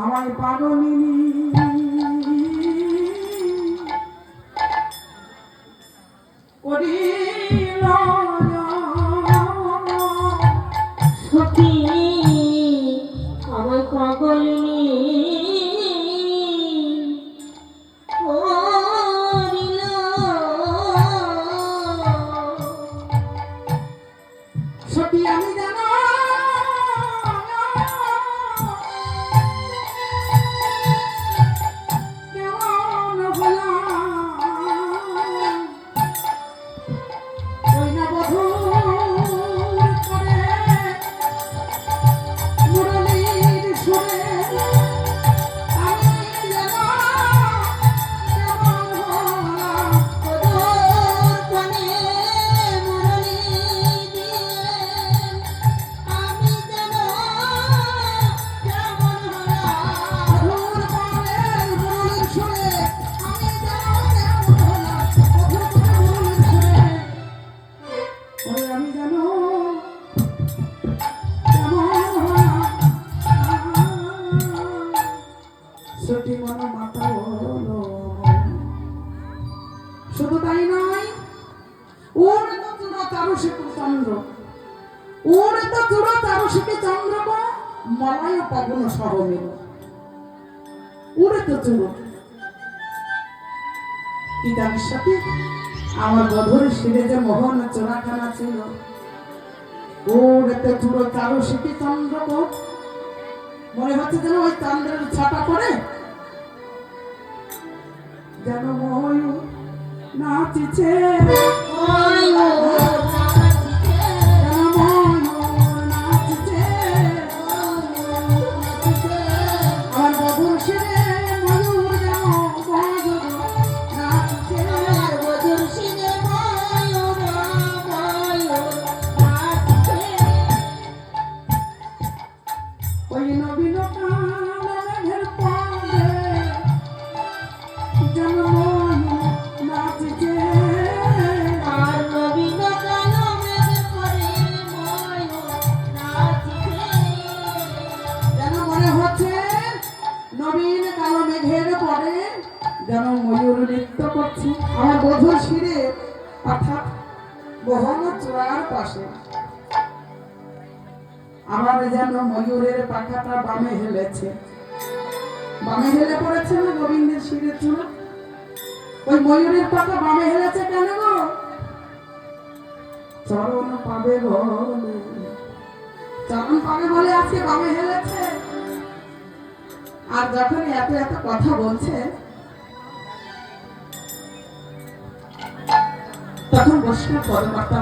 আমায় পাগলিনী করিল সখী আমায় পাগলিনী করিল সখী আমি জানো কেমন হলাম ওই না বধূর করে মুরলীর সুরে আমি জানো কেমন হলাম তোর কানে মুরলি দিয়ে আমি যেন কেমন হলাম বধূর করে মুরলীর সুরে আমি জানো কেমন হলাম বধূর করে মুরলীর সুরে ওরে আমি জানো ছুটি মন মাথা হলো শুধু তাই নয় ওরে তো চূড়া চারুশিখে চন্দ্র ওরে তো চূড়া চারুশিখে চন্দ্র গো মলয় পবন সহ মিল ওরে তো চূড়ো কি জানিস সাথে আমার বধুর শিরে যে মোহন চোরাখানা ছিল ওরে তো চূড়ো চারুশিখে চন্দ্র গো মনে হচ্ছে যেন ওই চন্দ্রের ছাটা পড়ে যেন ময়ূর নাচিছে আমার বধুর শিরে ময়ূর যেন নাচিছে বধুর শিরে ময়ূর নাচছে ওই নবীন কালের পদে যেন ময়ূর নাচিছে আর নবীন কালো মেঘ করে ময়ূর নাচছে যেন মনে হচ্ছে নবীন কালো মেঘের পরে যেন ময়ূর নৃত্য করছি আমার বধুর শিরে অর্থাৎ মোহন চূড়ার পাশে আমার যেন ময়ূরের পাখাটা বামে হেলেছে বামে হেলে পড়েছে না গোবিন্দের শিরে চূড়া ওই ময়ূরের পাখা বামে হেলেছে কেন গো চরণ পাবে বলে চরণ পাবে বলে আজকে বামে হেলেছে আর যখন এত এত কথা বলছে তখন বৈষ্ণব পদকর্তা